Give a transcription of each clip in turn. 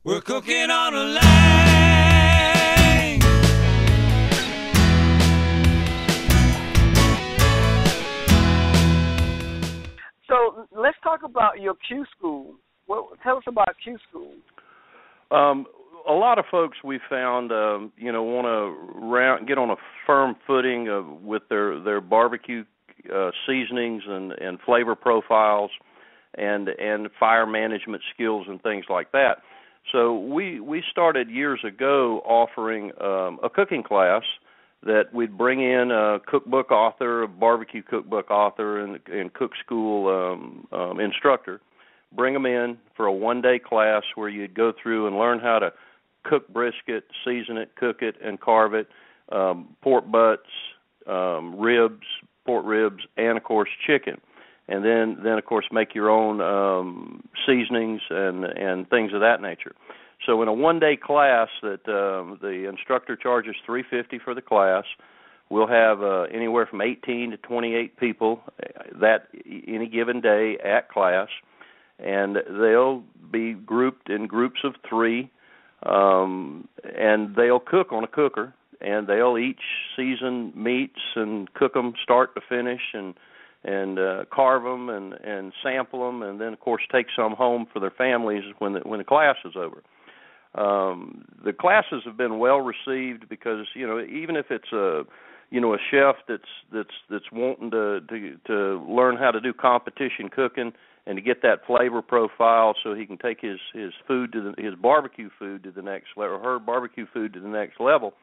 We're cooking on a lane. So let's talk about your Q School. Tell us about Q School. A lot of folks we found, want to get on a firm footing with their barbecue seasonings and flavor profiles and fire management skills and things like that. So we started years ago offering a cooking class that we'd bring in a cookbook author, a barbecue cookbook author, and cook school instructor. Bring them in for a one-day class where you'd go through and learn how to cook brisket, season it, cook it, and carve it, pork butts, pork ribs, and, of course, chicken. And then of course, make your own seasonings and things of that nature. So in a one-day class that the instructor charges $350 for the class, we'll have anywhere from 18 to 28 people that any given day at class, and they'll be grouped in groups of three, and they'll cook on a cooker, and they'll each season meats and cook them start to finish and carve them and sample them, and then, of course, take some home for their families when the class is over. The classes have been well received because, even if it's a chef that's wanting to learn how to do competition cooking and to get that flavor profile so he can take his food his barbecue food to the next level, or her barbecue food to the next level,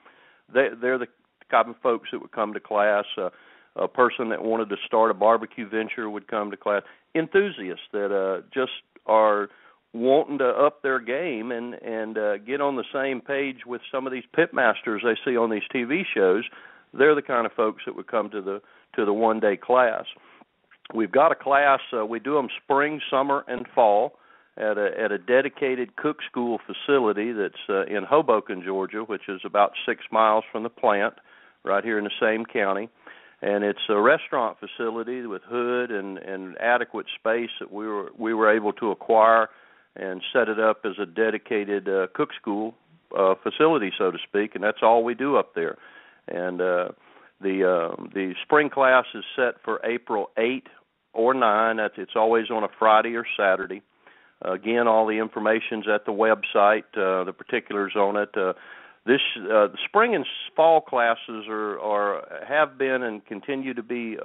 they're the type of folks that would come to class. A person that wanted to start a barbecue venture would come to class. Enthusiasts that just are wanting to up their game and get on the same page with some of these pit masters they see on these TV shows. They're the kind of folks that would come to the one-day class. We've got a class. We do them spring, summer, and fall at a dedicated cook school facility that's in Hoboken, Georgia, which is about 6 miles from the plant, right here in the same county. And it's a restaurant facility with hood and adequate space that we were able to acquire and set it up as a dedicated cook school facility, so to speak, and that's all we do up there. And the spring class is set for April 8 or 9. It's always on a Friday or Saturday. Again, all the information's at the website, the particulars on it. The spring and fall classes have been and continue to be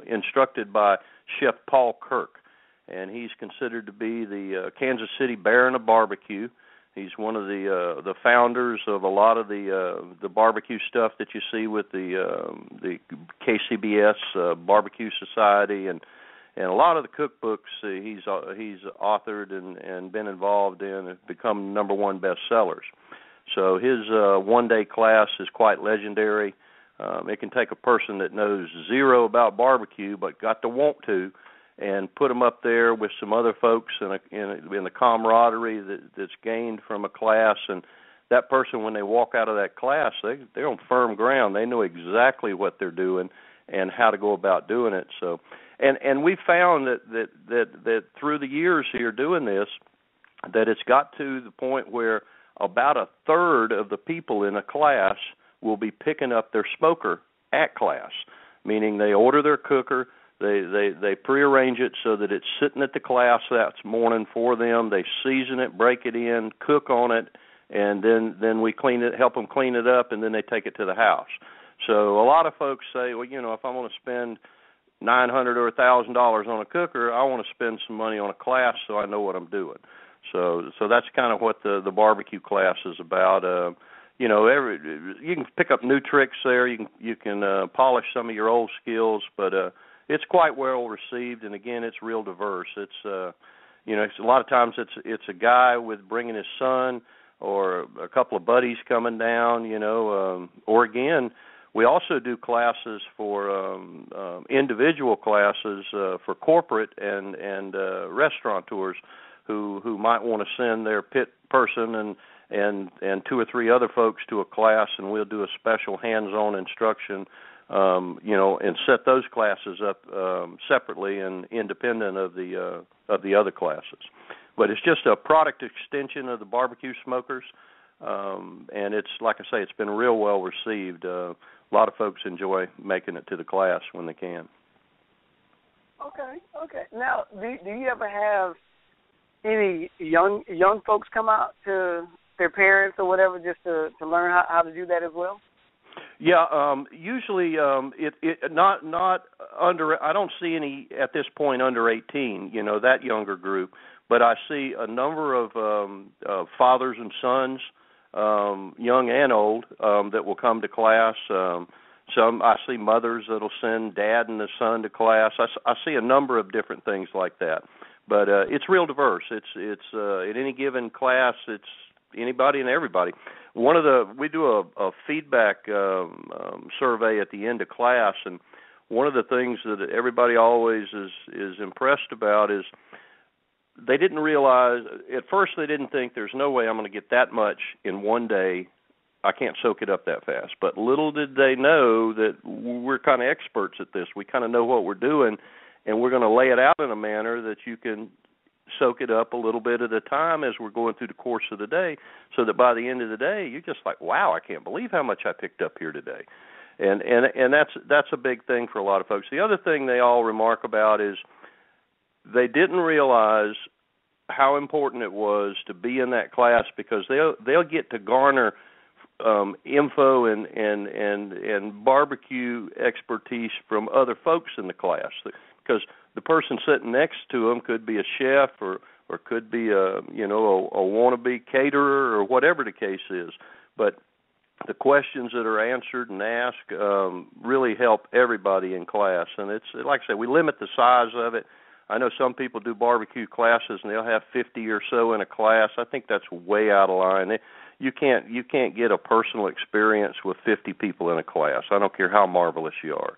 instructed by Chef Paul Kirk, and he's considered to be the Kansas City Baron of barbecue. He's one of the founders of a lot of the barbecue stuff that you see with the KCBS Barbecue Society and a lot of the cookbooks he's authored and been involved in have become #1 bestsellers. So his one-day class is quite legendary. It can take a person that knows zero about barbecue but got to want to and put them up there with some other folks in the camaraderie that's gained from a class. And that person, when they walk out of that class, they're on firm ground. They know exactly what they're doing and how to go about doing it. So, and we found that through the years here doing this, that it's got to the point where about a third of the people in a class will be picking up their smoker at class, meaning they order their cooker, they prearrange it so that it's sitting at the class that morning for them. They season it, break it in, cook on it, and then we clean it, help them clean it up, and then they take it to the house. So a lot of folks say, well, if I want to spend $900 or $1,000 on a cooker, I want to spend some money on a class so I know what I'm doing. So that's kind of what the barbecue class is about. You can pick up new tricks there. You can polish some of your old skills, but it's quite well received. And again, it's real diverse. It's it's a lot of times it's a guy with bringing his son or a couple of buddies coming down. Or again, we also do classes for individual classes for corporate and restaurateurs who might want to send their pit person and 2 or 3 other folks to a class, and we'll do a special hands-on instruction, and set those classes up separately and independent of the other classes. but it's just a product extension of the barbecue smokers. And it's, like I say, it's been real well received. A lot of folks enjoy making it to the class when they can. Okay. Now, do you ever have any young folks come out to their parents or whatever just to learn how to do that as well? Yeah, usually it not under. I don't see any at this point under 18. That younger group, but I see a number of fathers and sons, young and old, that will come to class. Some I see mothers that'll send dad and the son to class. I see a number of different things like that, but it's real diverse. It's at any given class, it's anybody and everybody. We do a feedback survey at the end of class, and one of the things that everybody always is impressed about is they didn't realize, at first they didn't think there's no way I'm going to get that much in one day. I can't soak it up that fast. But little did they know that we're kind of experts at this. We kind of know what we're doing, and we're going to lay it out in a manner that you can soak it up a little bit at a time as we're going through the course of the day, so that by the end of the day you're just like, wow, I can't believe how much I picked up here today. And that's a big thing for a lot of folks. The other thing they all remark about is they didn't realize how important it was to be in that class, because they'll get to garner info and barbecue expertise from other folks in the class, because the person sitting next to them could be a chef or could be a wannabe caterer or whatever the case is. But the questions that are answered and asked really help everybody in class. And it's, like I said, we limit the size of it. I know some people do barbecue classes and they'll have 50 or so in a class. I think that's way out of line. You can't get a personal experience with 50 people in a class. I don't care how marvelous you are.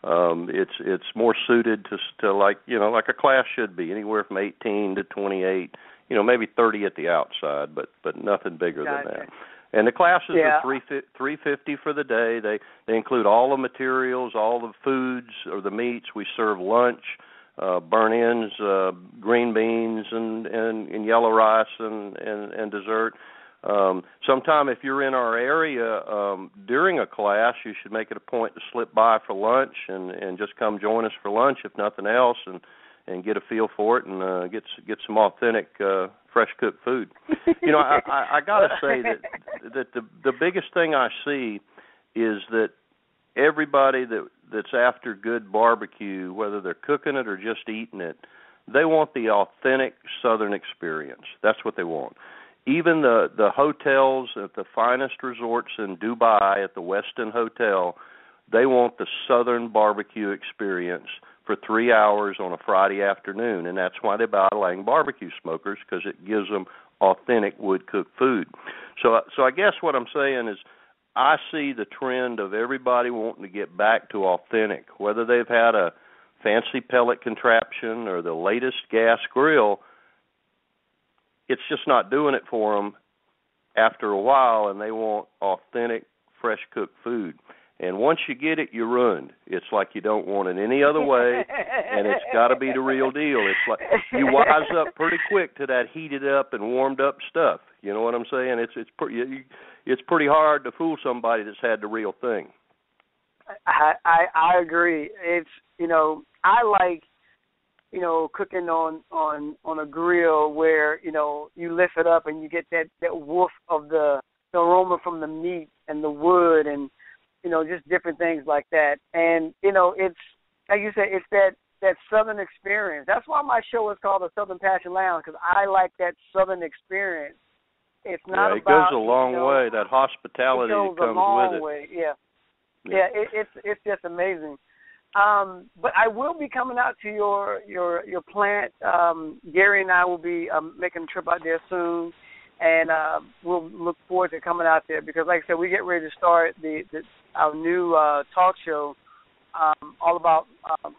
It's more suited to like a class should be, anywhere from 18 to 28, maybe 30 at the outside, but nothing bigger than that. And the classes are $350 for the day. They include all the materials, all the foods or the meats. We serve lunch, burnt-ends, green beans, and yellow rice and dessert. Sometime if you're in our area during a class, you should make it a point to slip by for lunch and just come join us for lunch, if nothing else, and get a feel for it and get some authentic fresh cooked food. I got to say that the biggest thing I see is that everybody that's after good barbecue, whether they're cooking it or just eating it, they want the authentic Southern experience. That's what they want. Even the hotels at the finest resorts in Dubai at the Westin Hotel, they want the Southern barbecue experience for 3 hours on a Friday afternoon, and that's why they buy Lang barbecue smokers, because it gives them authentic wood-cooked food. So I guess what I'm saying is I see the trend of everybody wanting to get back to authentic, whether they've had a fancy pellet contraption or the latest gas grill. It's just not doing it for them after a while, and they want authentic, fresh-cooked food. And once you get it, you're ruined. It's like you don't want it any other way, and it's got to be the real deal. It's like you wise up pretty quick to that heated up and warmed up stuff. You know what I'm saying? It's pretty hard to fool somebody that's had the real thing. I agree. It's I like cooking on a grill where you lift it up and you get that woof of the aroma from the meat and the wood and just different things like that. And it's like you said, it's that Southern experience. That's why my show is called The Southern Passion Lounge, because I like that Southern experience. It's not it about, goes a long way. That hospitality that comes with it. It goes a long way. Yeah. It's just amazing. But I will be coming out to your plant. Gary and I will be making a trip out there soon, and we'll look forward to coming out there, because, like I said, we get ready to start our new talk show all about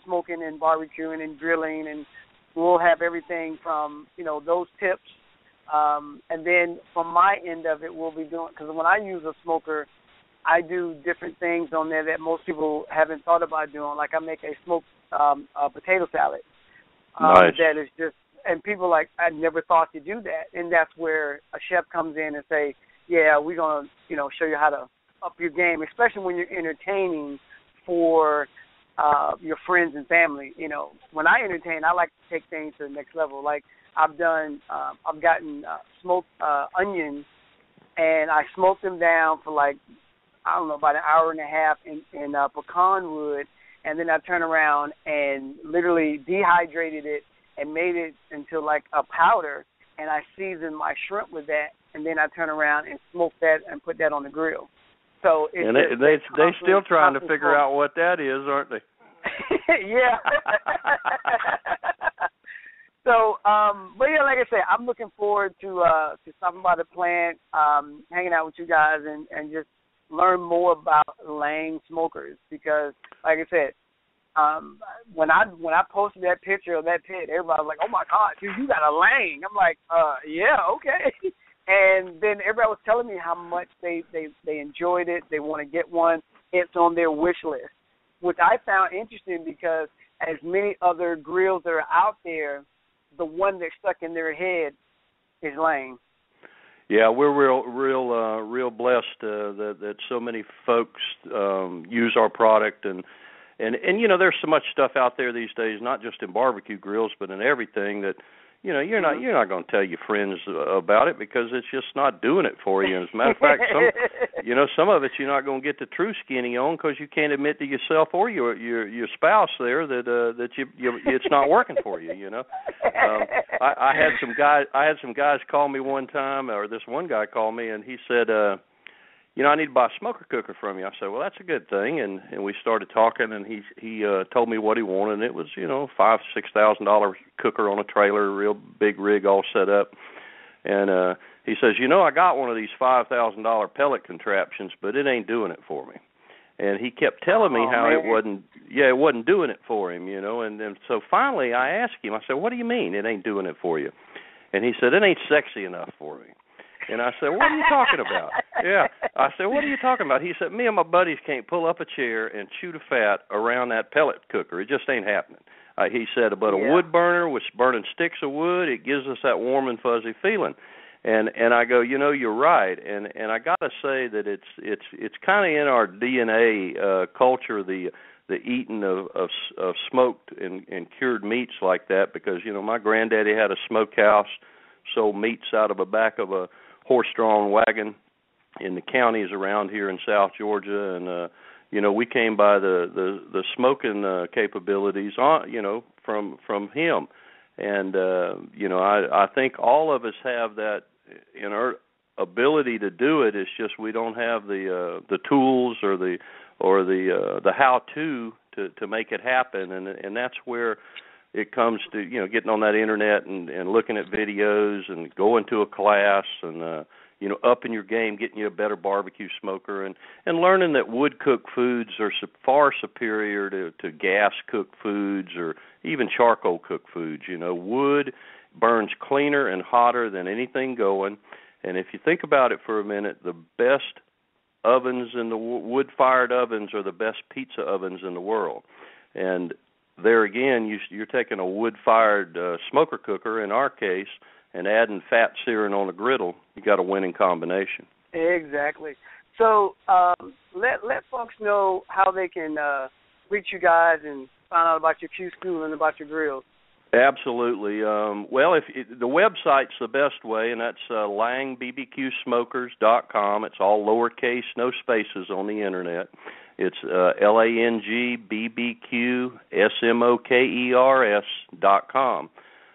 smoking and barbecuing and grilling, and we'll have everything from those tips, and then from my end of it, we'll be doing, because when I use a smoker, I do different things on there that most people haven't thought about doing. Like I make a smoked potato salad. Nice. That is just and people like, I never thought to do that. And that's where a chef comes in and say, yeah, we're going to, show you how to up your game, especially when you're entertaining for your friends and family. When I entertain, I like to take things to the next level. Like I've gotten smoked onions, and I smoked them down for about an hour and a half in pecan wood, and then I turned around and literally dehydrated it and made it into like a powder, and I seasoned my shrimp with that, and then I turn around and smoke that and put that on the grill. So it's they still trying to figure out what that is, aren't they? Yeah. So, but yeah, like I said, I'm looking forward to stopping by the plant, hanging out with you guys, and just learn more about Lang smokers, because, like I said, when I posted that picture of that pit, everybody was like, "Oh my God, dude, you got a Lang!" I'm like, "Yeah, okay." And then everybody was telling me how much they enjoyed it. They want to get one. It's on their wish list, which I found interesting, because as many other grills that are out there, the one that's stuck in their head is Lang. Yeah, we're real blessed that so many folks use our product, and there's so much stuff out there these days, not just in barbecue grills, but in everything that you're not going to tell your friends about it, because it's just not doing it for you. And as a matter of fact, some of it you're not going to get the true skinny on, because you can't admit to yourself or your spouse there that it's not working for you. I had some guys call me one time, or this one guy called me, and he said, I need to buy a smoker cooker from you. I said, well, that's a good thing. And we started talking, and he told me what he wanted, and it was, $5,000-$6,000 cooker on a trailer, real big rig all set up. And he says, I got one of these $5,000 pellet contraptions, but it ain't doing it for me. And he kept telling me how it wasn't doing it for him, And so finally I asked him, I said, what do you mean it ain't doing it for you? And he said, it ain't sexy enough for me. And I said, what are you talking about? Yeah. I said, what are you talking about? He said, me and my buddies can't pull up a chair and chew the fat around that pellet cooker. It just ain't happening. He said, but a wood burner with burning sticks of wood, it gives us that warm and fuzzy feeling. And I go, you're right. And I got to say that it's kind of in our DNA culture, the eating of smoked and cured meats like that, because my granddaddy had a smokehouse, sold meats out of the back of a horse-drawn wagon in the counties around here in South Georgia, and we came by the smoking capabilities from him, and I think all of us have that in our ability to do it. It's just we don't have the tools or the how-to make it happen, and that's where it comes to getting on that internet and looking at videos and going to a class and upping your game, getting you a better barbecue smoker, and learning that wood cooked foods are far superior to gas cooked foods or even charcoal cooked foods. Wood burns cleaner and hotter than anything going, and if you think about it for a minute, the best ovens in the wood fired ovens are the best pizza ovens in the world. And there again, you're taking a wood-fired smoker cooker, in our case, and adding fat searing on a griddle. You got a winning combination. Exactly. So let folks know how they can reach you guys and find out about your Q School and about your grills. Absolutely. Well, the website's the best way, and that's langbbqsmokers.com. It's all lowercase, no spaces on the internet. It's LANGBBQSMOKERS.com.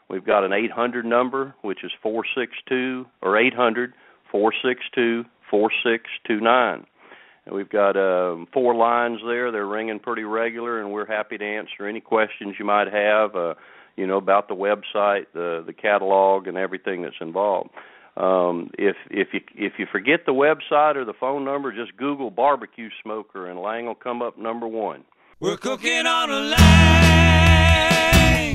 We've got an 800 number, which is 800-462-4629. And we've got 4 lines there. They're ringing pretty regular, and we're happy to answer any questions you might have, about the website, the catalog, and everything that's involved. If you forget the website or the phone number, just Google barbecue smoker, and Lang will come up number 1. We're cooking on a Lang.